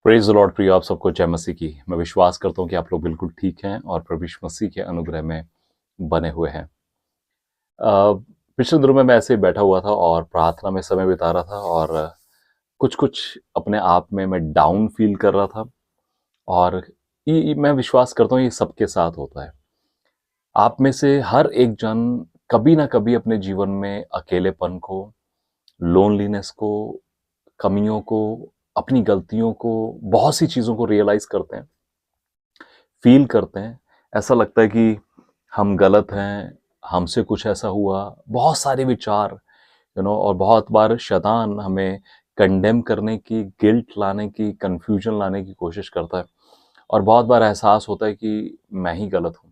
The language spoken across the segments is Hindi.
Praise the Lord. प्रिय आप सबको जय मसीह की। मैं विश्वास करता हूँ कि आप लोग बिल्कुल ठीक हैं और प्रभु यीशु मसीह के अनुग्रह में बने हुए हैं। पिछले दिनों में मैं ऐसे ही बैठा हुआ था और प्रार्थना में समय बिता रहा था और कुछ कुछ अपने आप में मैं डाउन फील कर रहा था। और ये मैं विश्वास करता हूँ ये सबके साथ होता है। आप में से हर एक जन कभी ना कभी अपने जीवन में अकेलेपन को, लोनलीनेस को, कमियों को, अपनी गलतियों को, बहुत सी चीज़ों को रियलाइज करते हैं, फील करते हैं। ऐसा लगता है कि हम गलत हैं, हमसे कुछ ऐसा हुआ, बहुत सारे विचार और बहुत बार शैतान हमें कंडेम करने की, गिल्ट लाने की, कंफ्यूजन लाने की कोशिश करता है और बहुत बार एहसास होता है कि मैं ही गलत हूँ।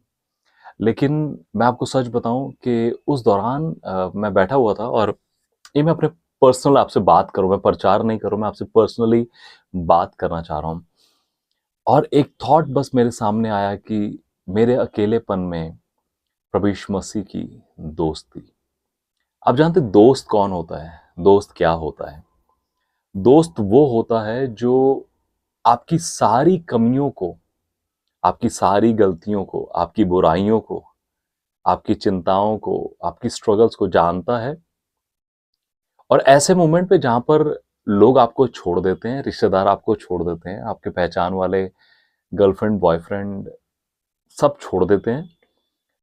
लेकिन मैं आपको सच बताऊं कि उस दौरान मैं बैठा हुआ था और ये मैं अपने पर्सनल आपसे बात करूं, मैं प्रचार नहीं करूं, मैं आपसे पर्सनली बात करना चाह रहा हूं। और एक थॉट बस मेरे सामने आया कि मेरे अकेलेपन में प्रभु यीशु मसीह की दोस्ती। आप जानते दोस्त कौन होता है? दोस्त क्या होता है? दोस्त वो होता है जो आपकी सारी कमियों को, आपकी सारी गलतियों को, आपकी बुराइयों को, आपकी चिंताओं को, आपकी स्ट्रगल्स को जानता है। और ऐसे मोमेंट पे जहां पर लोग आपको छोड़ देते हैं, रिश्तेदार आपको छोड़ देते हैं, आपके पहचान वाले गर्लफ्रेंड, बॉयफ्रेंड सब छोड़ देते हैं,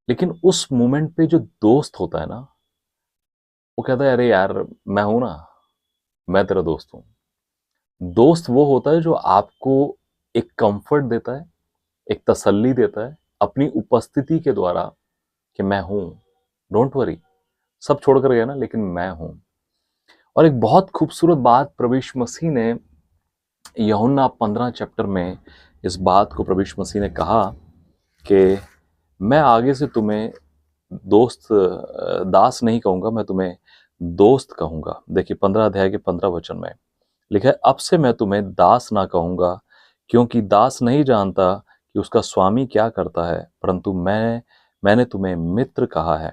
लेकिन उस मोमेंट पे जो दोस्त होता है ना, वो कहता है अरे यार मैं हूं ना, मैं तेरा दोस्त हूं। दोस्त वो होता है जो आपको एक कंफर्ट देता है, एक तसल्ली देता है अपनी उपस्थिति के द्वारा कि मैं हूं, डोंट वरी, सब छोड़ कर गया ना लेकिन मैं हूं। और एक बहुत खूबसूरत बात प्रभु यीशु मसीह ने यूहन्ना 15 चैप्टर में इस बात को प्रभु यीशु मसीह ने कहा कि मैं आगे से तुम्हें दोस्त दास नहीं कहूंगा, मैं तुम्हें दोस्त कहूंगा। देखिए 15 अध्याय के 15 वचन में लिखा है, अब से मैं तुम्हें दास ना कहूंगा, क्योंकि दास नहीं जानता कि उसका स्वामी क्या करता है, परंतु मैंने तुम्हें मित्र कहा है,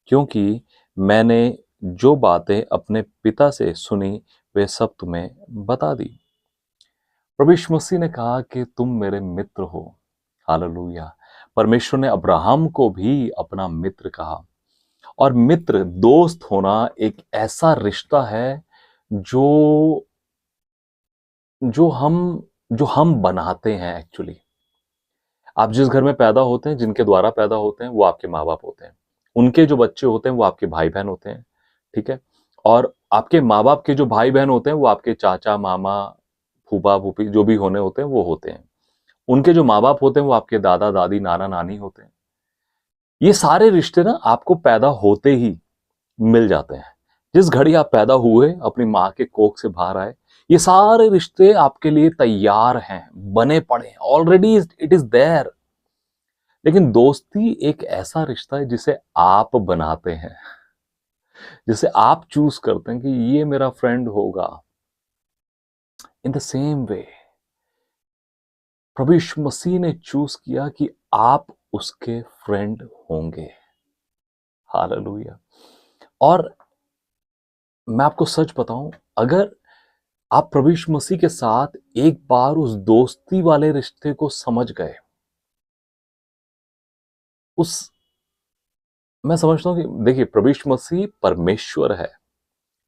क्योंकि मैंने जो बातें अपने पिता से सुनी वे सब तुम्हें बता दी। प्रभु यीशु मसीह ने कहा कि तुम मेरे मित्र हो। हालेलुया। परमेश्वर ने अब्राहम को भी अपना मित्र कहा। और मित्र, दोस्त होना एक ऐसा रिश्ता है जो जो हम जो हम बनाते हैं एक्चुअली। आप जिस घर में पैदा होते हैं, जिनके द्वारा पैदा होते हैं, वो आपके माँ बाप होते हैं। उनके जो बच्चे होते हैं वो आपके भाई बहन होते हैं। ठीक है। और आपके माँ बाप के जो भाई बहन होते हैं वो आपके चाचा, मामा, फूफा, फूफी जो भी होने होते हैं वो होते हैं। उनके जो माँ बाप होते हैं वो आपके दादा, दादी, नाना, नानी होते हैं। ये सारे रिश्ते ना आपको पैदा होते ही मिल जाते हैं। जिस घड़ी आप पैदा हुए, अपनी माँ के कोख से बाहर आए, ये सारे रिश्ते आपके लिए तैयार हैं, बने पड़े हैं, ऑलरेडी इट इज देयर। लेकिन दोस्ती एक ऐसा रिश्ता है जिसे आप बनाते हैं, जिसे आप चूज करते हैं कि ये मेरा फ्रेंड होगा। इन द सेम वे प्रभु यीशु मसीह ने चूज किया कि आप उसके फ्रेंड होंगे। हालेलुया। और मैं आपको सच बताऊं, अगर आप प्रभु यीशु मसीह के साथ एक बार उस दोस्ती वाले रिश्ते को समझ गए, उस मैं समझता हूं कि देखिए प्रभु यीशु मसीह परमेश्वर है।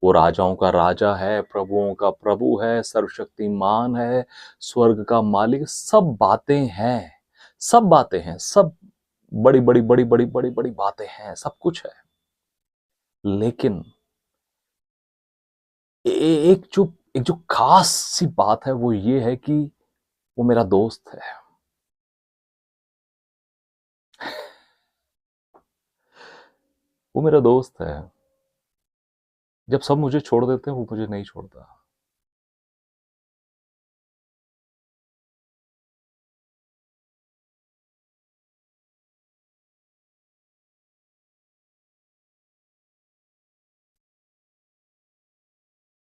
वो राजाओं का राजा है, प्रभुओं का प्रभु है, सर्वशक्तिमान है, स्वर्ग का मालिक। सब बातें हैं, सब बातें हैं, सब बड़ी बड़ी बड़ी बड़ी बड़ी बड़ी बातें हैं, सब कुछ है। लेकिन एक जो खास सी बात है वो ये है कि वो मेरा दोस्त है। वो मेरा दोस्त है। जब सब मुझे छोड़ देते हैं वो मुझे नहीं छोड़ता।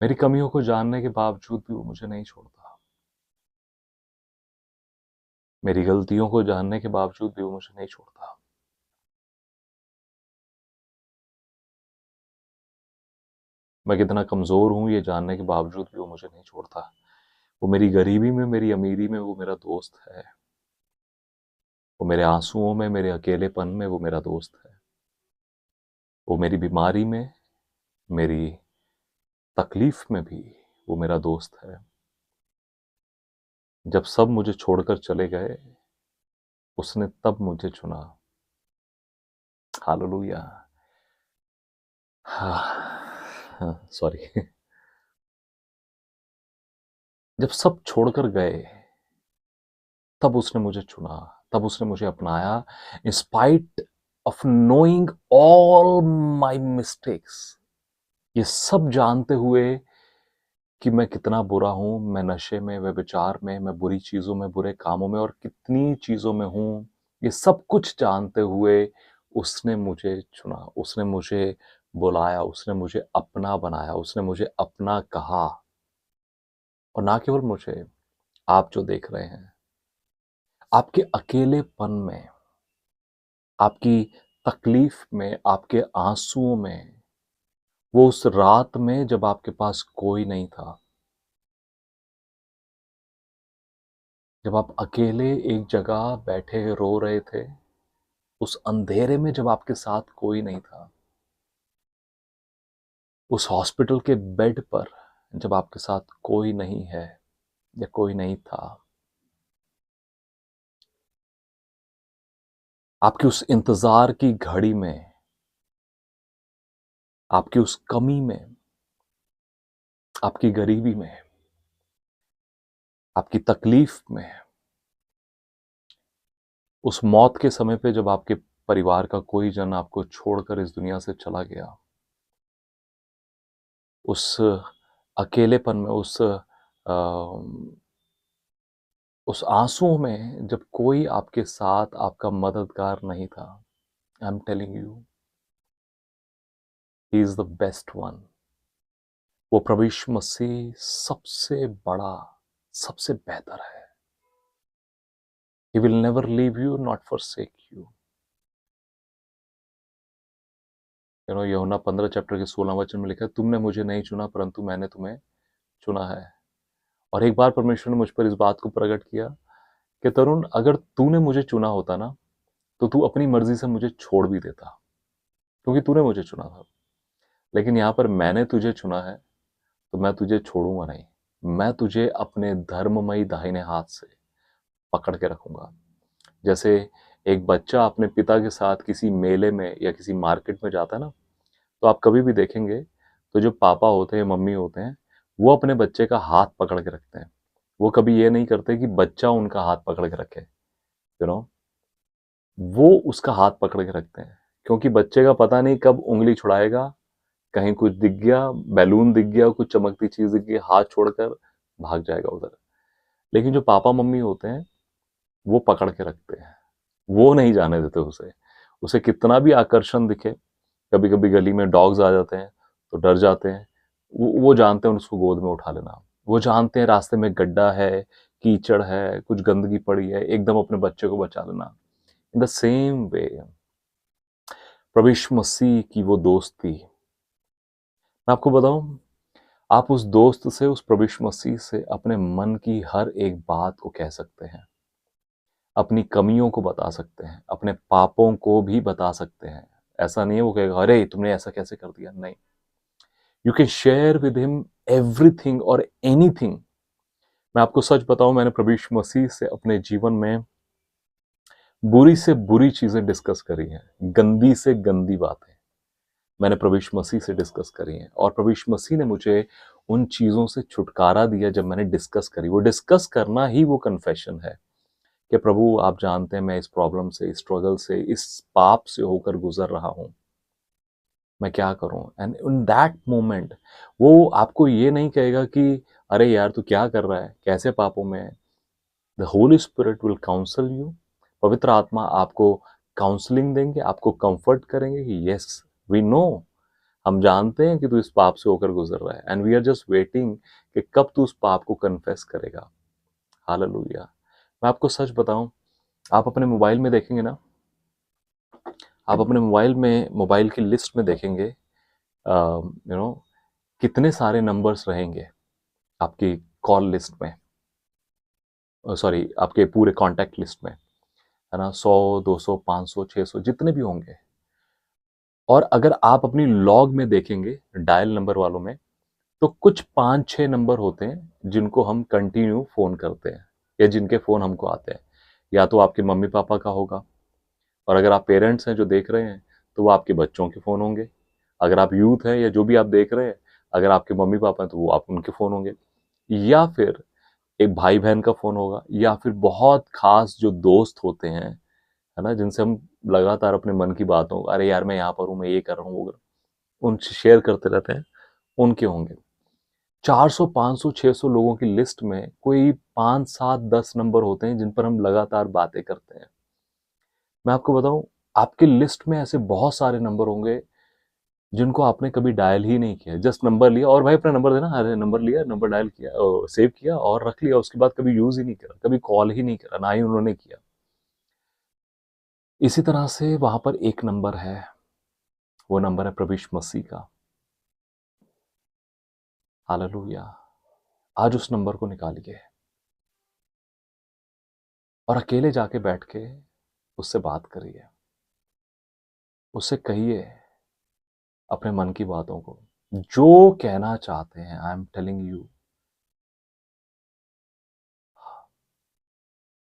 मेरी कमियों को जानने के बावजूद भी वो मुझे नहीं छोड़ता। मेरी गलतियों को जानने के बावजूद भी वो मुझे नहीं छोड़ता। मैं कितना कमजोर हूं ये जानने के बावजूद भी वो मुझे नहीं छोड़ता। वो मेरी गरीबी में, मेरी अमीरी में वो मेरा दोस्त है। वो मेरे आंसुओं में, मेरे अकेलेपन में वो मेरा दोस्त है। वो मेरी बीमारी में, मेरी तकलीफ में भी वो मेरा दोस्त है। जब सब मुझे छोड़कर चले गए, उसने तब मुझे चुना। हालेलुया। हाँ, सॉरी। जब सब छोड़कर गए, तब उसने मुझे चुना, तब उसने मुझे अपनाया, in spite of knowing all my mistakes. ये सब जानते हुए कि मैं कितना बुरा हूं, मैं नशे में, व्यभिचार में, मैं बुरी चीजों में, बुरे कामों में और कितनी चीजों में हूं, ये सब कुछ जानते हुए उसने मुझे चुना, उसने मुझे बुलाया, उसने मुझे अपना बनाया, उसने मुझे अपना कहा। और ना केवल मुझे, आप जो देख रहे हैं, आपके अकेलेपन में, आपकी तकलीफ में, आपके आंसुओं में, वो उस रात में जब आपके पास कोई नहीं था, जब आप अकेले एक जगह बैठे रो रहे थे, उस अंधेरे में जब आपके साथ कोई नहीं था, उस हॉस्पिटल के बेड पर जब आपके साथ कोई नहीं है या कोई नहीं था, आपकी उस इंतजार की घड़ी में, आपकी उस कमी में, आपकी गरीबी में, आपकी तकलीफ में, उस मौत के समय पे जब आपके परिवार का कोई जन आपको छोड़कर इस दुनिया से चला गया, उस अकेलेपन में, उस आंसुओं में जब कोई आपके साथ आपका मददगार नहीं था, आई am telling you, he is the best one. वो प्रभु यीशु मसीह सबसे बड़ा, सबसे बेहतर है। He will never leave you, not forsake you. यूहन्ना 15 चैप्टर के 16 वचन में लिखा है, तुमने मुझे नहीं चुना परंतु मैंने तुम्हें चुना है। और एक बार परमेश्वर ने मुझ पर इस बात को प्रकट किया कि तरुण, अगर तूने मुझे चुना होता ना, तो तू अपनी मर्जी से मुझे छोड़ भी देता, क्योंकि तूने मुझे चुना था। लेकिन यहां पर मैंने तुझे चुना है, तो मैं तुझे छोड़ूंगा नहीं। मैं तुझे अपने धर्ममयी दाहिने हाथ से पकड़ के रखूंगा। जैसे एक बच्चा अपने पिता के साथ किसी मेले में या किसी मार्केट में जाता है ना, तो आप कभी भी देखेंगे तो जो पापा होते हैं, मम्मी होते हैं, वो अपने बच्चे का हाथ पकड़ के रखते हैं। वो कभी ये नहीं करते कि बच्चा उनका हाथ पकड़ के रखे। यू नो वो उसका हाथ पकड़ के रखते हैं, क्योंकि बच्चे का पता नहीं कब उंगली छुड़ाएगा, कहीं कुछ दिख गया, बैलून दिख गया, कुछ चमकती चीज दिख गई, हाथ छोड़कर भाग जाएगा उधर। लेकिन जो पापा मम्मी होते हैं, वो पकड़ के रखते हैं, वो नहीं जाने देते उसे। उसे कितना भी आकर्षण दिखे, कभी कभी गली में डॉग्स आ जाते हैं तो डर जाते हैं, वो जानते हैं उसको गोद में उठा लेना। वो जानते हैं रास्ते में गड्ढा है, कीचड़ है, कुछ गंदगी पड़ी है, एकदम अपने बच्चे को बचा लेना। इन द सेम वे प्रभु यीशु मसीह की वो दोस्ती, मैं आपको बताऊं, आप उस दोस्त से, उस प्रभु यीशु मसीह से अपने मन की हर एक बात को कह सकते हैं, अपनी कमियों को बता सकते हैं, अपने पापों को भी बता सकते हैं। ऐसा नहीं है वो कहेगा अरे तुमने ऐसा कैसे कर दिया, नहीं। You can share with him everything और एनीथिंग। मैं आपको सच बताऊं, मैंने प्रभु यीशु मसीह से अपने जीवन में बुरी से बुरी चीजें डिस्कस करी हैं, गंदी से गंदी बातें मैंने प्रभु यीशु मसीह से डिस्कस करी हैं। और प्रभु यीशु मसीह ने मुझे उन चीजों से छुटकारा दिया जब मैंने डिस्कस करी। वो डिस्कस करना ही वो कन्फेशन है कि प्रभु आप जानते हैं मैं इस प्रॉब्लम से, इस स्ट्रगल से, इस पाप से होकर गुजर रहा हूं, मैं क्या करूं। एंड इन दैट मोमेंट वो आपको ये नहीं कहेगा कि अरे यार तू क्या कर रहा है, कैसे पापों में है। The holy spirit will counsel you. पवित्र आत्मा आपको काउंसलिंग देंगे, आपको कंफर्ट करेंगे कि यस वी नो, हम जानते हैं कि तू इस पाप से होकर गुजर रहा है, and we are just waiting कि कब तू उस पाप को कन्फेस करेगा। हालेलुया। मैं आपको सच बताऊं, आप अपने मोबाइल में देखेंगे ना, आप अपने मोबाइल में, मोबाइल की लिस्ट में देखेंगे, कितने सारे नंबर्स रहेंगे आपकी कॉल लिस्ट में। सॉरी, आपके पूरे कॉन्टैक्ट लिस्ट में, है ना, 100, 200, 500, 600 जितने भी होंगे। और अगर आप अपनी लॉग में देखेंगे डायल नंबर वालों में, तो कुछ 5-6 नंबर होते हैं जिनको हम कंटिन्यू फ़ोन करते हैं या जिनके फ़ोन हमको आते हैं। या तो आपके मम्मी-पापा का होगा, और अगर आप पेरेंट्स हैं जो देख रहे हैं, तो वो आपके बच्चों के फ़ोन होंगे। अगर आप यूथ हैं या जो भी आप देख रहे हैं, अगर आपके मम्मी-पापा हैं, तो वो आप उनके फ़ोन होंगे। या फिर एक भाई-बहन का फ़ोन होगा, या फिर बहुत ख़ास जो दोस्त होते हैं, है ना, जिनसे हम लगातार अपने मन की बातों, अरे यार मैं यहाँ पर हूँ, मैं ये कर रहा हूँ, वो कर, उनसे शेयर करते रहते हैं, उनके होंगे। 400, 500, 600 लोगों की लिस्ट में कोई 5, 7, 10 नंबर होते हैं जिन पर हम लगातार बातें करते हैं। मैं आपको बताऊं, आपकी लिस्ट में ऐसे बहुत सारे नंबर होंगे जिनको आपने कभी डायल ही नहीं किया, जस्ट नंबर लिया और भाई अपना नंबर देना, अरे नंबर लिया, नंबर डायल किया, सेव किया और रख लिया, उसके बाद कभी यूज ही नहीं करा, कभी कॉल ही नहीं करा, ना ही उन्होंने किया। इसी तरह से वहां पर एक नंबर है, वो नंबर है प्रभु यीशु मसीह का। हालेलुया। आज उस नंबर को निकालिए और अकेले जाके बैठ के उससे बात करिए, उससे कहिए अपने मन की बातों को, जो कहना चाहते हैं। आई एम टेलिंग यू,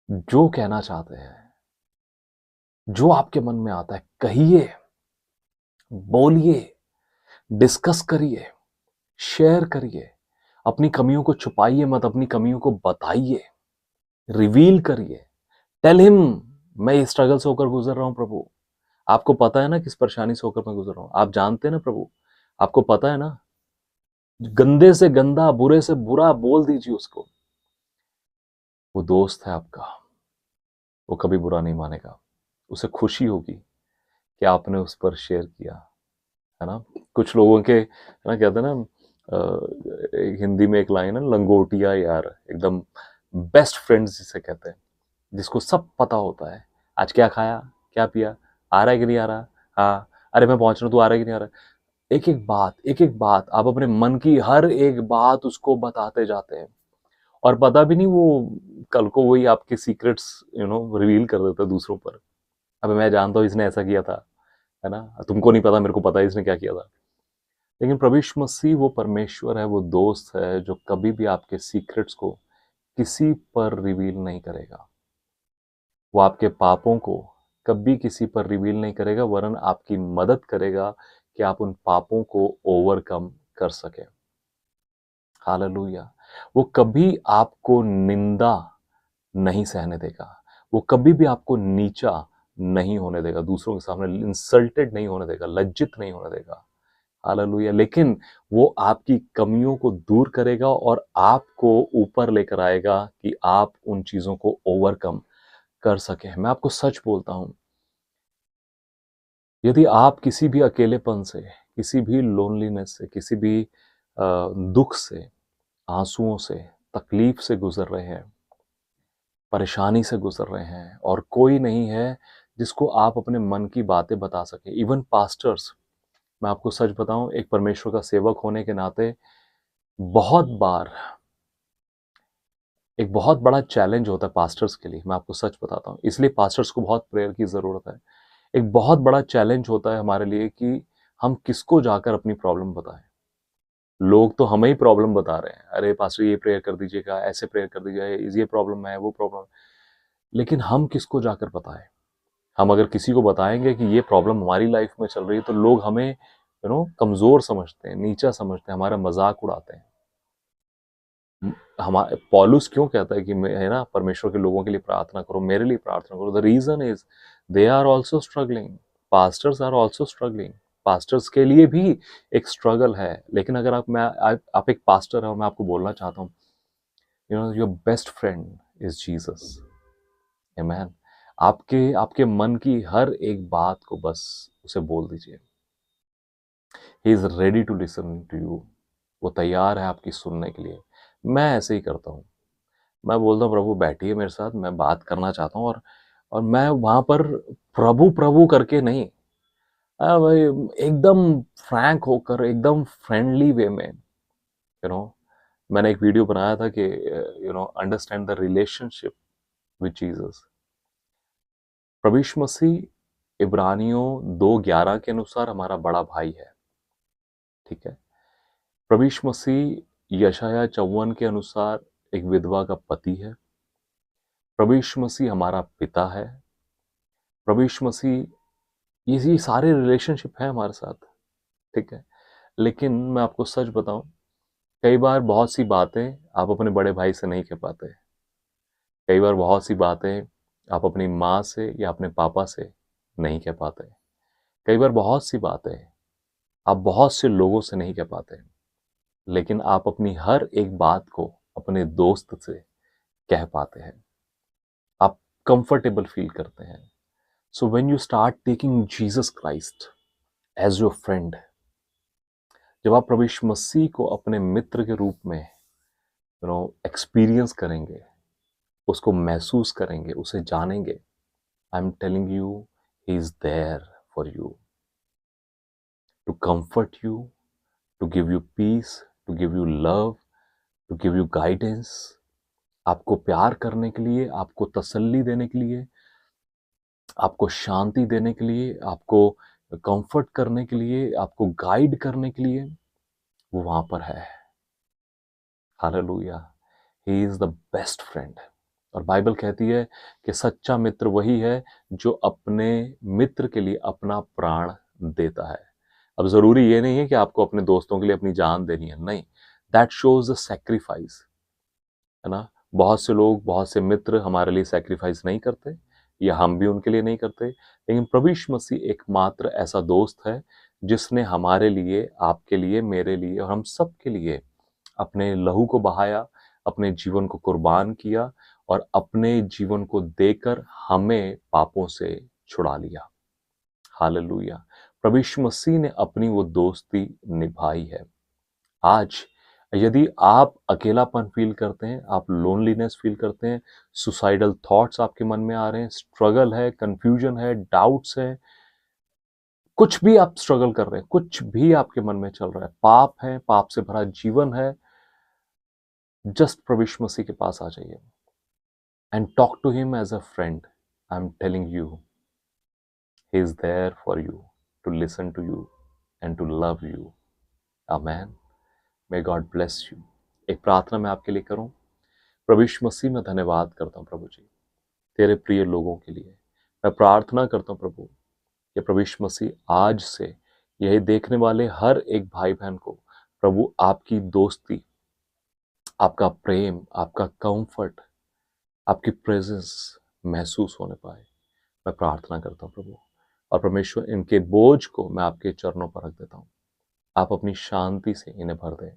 जो कहना चाहते हैं, जो आपके मन में आता है, कहिए, बोलिए, डिस्कस करिए, शेयर करिए। अपनी कमियों को छुपाइए मत, अपनी कमियों को बताइए, रिवील करिए। टेल हिम, मैं इस स्ट्रगल से होकर गुजर रहा हूं प्रभु। आपको पता है ना किस परेशानी से होकर मैं गुजर रहा हूं, आप जानते हैं ना प्रभु, आपको पता है ना। गंदे से गंदा, बुरे से बुरा बोल दीजिए उसको। वो दोस्त है आपका, वो कभी बुरा नहीं मानेगा। उसे खुशी होगी कि आपने उस पर शेयर किया, है ना। कुछ लोगों के, है ना, कहते हैं ना, एक हिंदी में एक लाइन है, लंगोटिया यार, एकदम बेस्ट फ्रेंड्स जिसे कहते हैं, जिसको सब पता होता है, आज क्या खाया, क्या पिया, आ रहा है कि नहीं आ रहा, हाँ, अरे मैं पहुंच रहा हूँ, तू आ रहा है कि नहीं आ रहा। एक एक बात आप अपने मन की हर एक बात उसको बताते जाते हैं, और पता भी नहीं वो कल को वही आपके सीक्रेट्स रिवील कर देता है दूसरों पर। अबे मैं जानता हूँ इसने ऐसा किया था, है ना, तुमको नहीं पता, मेरे को पता है इसने क्या किया था। लेकिन प्रभु यीशु मसीह वो परमेश्वर है, वो दोस्त है जो कभी भी आपके सीक्रेट्स को किसी पर रिवील नहीं करेगा। वो आपके पापों को कभी किसी पर रिवील नहीं करेगा, वरन आपकी मदद करेगा कि आप उन पापों को ओवरकम कर सके। हालेलुया। वो कभी आपको निंदा नहीं सहने देगा, वो कभी भी आपको नीचा नहीं होने देगा, दूसरों के सामने इंसल्टेड नहीं होने देगा, लज्जित नहीं होने देगा। हालेलुया। लेकिन वो आपकी कमियों को दूर करेगा और आपको ऊपर लेकर आएगा कि आप उन चीजों को ओवरकम कर सके। मैं आपको सच बोलता हूं, यदि आप किसी भी अकेलेपन से, किसी भी लोनलीनेस से, किसी भी दुख से, आंसुओं से, तकलीफ से गुजर रहे हैं, परेशानी से गुजर रहे हैं, और कोई नहीं है जिसको आप अपने मन की बातें बता सके, इवन पास्टर्स, मैं आपको सच बताऊं, एक परमेश्वर का सेवक होने के नाते बहुत बार एक बहुत बड़ा चैलेंज होता है पास्टर्स के लिए। मैं आपको सच बताता हूँ, इसलिए पास्टर्स को बहुत प्रेयर की ज़रूरत है। एक बहुत बड़ा चैलेंज होता है हमारे लिए कि हम किसको जाकर अपनी प्रॉब्लम बताएं। लोग तो हमें ही प्रॉब्लम बता रहे हैं, अरे पास्टर ये प्रेयर कर दीजिएगा, ऐसे प्रेयर कर दीजिएगा, ये प्रॉब्लम है, वो प्रॉब्लम है। लेकिन हम किसको जाकर बताएं? हम अगर किसी को बताएंगे कि ये प्रॉब्लम हमारी लाइफ में चल रही है, तो लोग हमें कमज़ोर समझते हैं, नीचा समझते हैं, हमारा मजाक उड़ाते हैं। हमारे पौलुस क्यों कहता है कि मैं, है ना, परमेश्वर के लोगों के लिए प्रार्थना करो, मेरे लिए प्रार्थना करो। The reason is they are also struggling, pastors are also struggling. Pastors के लिए भी एक स्ट्रगल है। लेकिन अगर आप एक पास्टर है, और मैं आपको बोलना चाहता हूँ, your best friend is Jesus. आमेन। आपके आपके मन की हर एक बात को बस उसे बोल दीजिए, he is ready to listen to you. वो तैयार है आपकी सुनने के लिए। मैं ऐसे ही करता हूँ, मैं बोलता हूँ प्रभु बैठिए मेरे साथ, मैं बात करना चाहता हूँ। और मैं वहां पर प्रभु प्रभु करके नहीं, भाई एकदम फ्रैंक होकर, एकदम फ्रेंडली वे में, यू नो मैंने एक वीडियो बनाया था कि understand the relationship with Jesus. प्रभु यीशु मसीह इब्रानियों 2:11 के अनुसार हमारा बड़ा भाई है, ठीक है। प्रभु यीशु मसीह यशाया 54 के अनुसार एक विधवा का पति है। प्रभु यीशु मसीह हमारा पिता है। प्रभु यीशु मसीह, ये सारे रिलेशनशिप हैं हमारे साथ, ठीक है। लेकिन मैं आपको सच बताऊं, कई बार बहुत सी बातें आप अपने बड़े भाई से नहीं कह पाते। कई बार बहुत सी बातें आप अपनी माँ से या अपने पापा से नहीं कह पाते। कई बार बहुत सी बातें आप बहुत से लोगों से नहीं कह पाते, लेकिन आप अपनी हर एक बात को अपने दोस्त से कह पाते हैं। आप कंफर्टेबल फील करते हैं। So when you start taking Jesus Christ as your friend, जब आप प्रभु यीशु मसीह को अपने मित्र के रूप में एक्सपीरियंस करेंगे, उसको महसूस करेंगे, उसे जानेंगे, I am telling you, he is there for you to comfort you, to give you peace, to give you love, to give you guidance, आपको प्यार करने के लिए, आपको तसल्ली देने के लिए, आपको शांति देने के लिए, आपको कंफर्ट करने के लिए, आपको गाइड करने के लिए वो वहां पर है। Hallelujah, he is the best friend. और बाइबल कहती है कि सच्चा मित्र वही है जो अपने मित्र के लिए अपना प्राण देता है। अब जरूरी ये नहीं है कि आपको अपने दोस्तों के लिए अपनी जान देनी है, नहीं, दैट शोज द सैक्रिफाइस, है ना। बहुत से लोग, बहुत से मित्र हमारे लिए सैक्रिफाइस नहीं करते, या हम भी उनके लिए नहीं करते, लेकिन प्रभु यीशु मसीह एकमात्र ऐसा दोस्त है जिसने हमारे लिए, आपके लिए, मेरे लिए और हम सब के लिए अपने लहू को बहाया, अपने जीवन को कुर्बान किया और अपने जीवन को देकर हमें पापों से छुड़ा लिया। हालेलुया, प्रभु यीशु मसीह ने अपनी वो दोस्ती निभाई है। आज यदि आप अकेलापन फील करते हैं, आप लोनलीनेस फील करते हैं, सुसाइडल थॉट्स आपके मन में आ रहे हैं, स्ट्रगल है, कंफ्यूजन है, डाउट्स है, कुछ भी आप स्ट्रगल कर रहे हैं, कुछ भी आपके मन में चल रहा है, पाप है, पाप से भरा जीवन है, जस्ट प्रभु यीशु मसीह के पास आ जाइए and talk to him as a friend. I am telling you, he is there for you to listen to you and to love you. Amen. May God bless you. एक प्रार्थना मैं आपके लिए करूं। प्रभु यीशु मसीह, मैं धन्यवाद करता हूं प्रभु जी, तेरे प्रिय लोगों के लिए। मैं प्रार्थना करता हूं प्रभु कि प्रभु यीशु मसीह आज से यही देखने वाले हर एक भाई बहन को प्रभु आपकी दोस्ती, आपका प्रेम, आपका कंफर्ट, आपकी प्रेजेंस महसूस होने पाए। मैं प्रार्थना करता हूं प्रभु, और परमेश्वर इनके बोझ को मैं आपके चरणों पर रख देता हूं। आप अपनी शांति से इन्हें भर दें।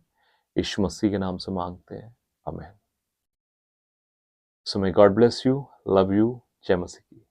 यीशु मसीह के नाम से मांगते हैं, आमीन। So may God bless you, love you, जय मसीह की।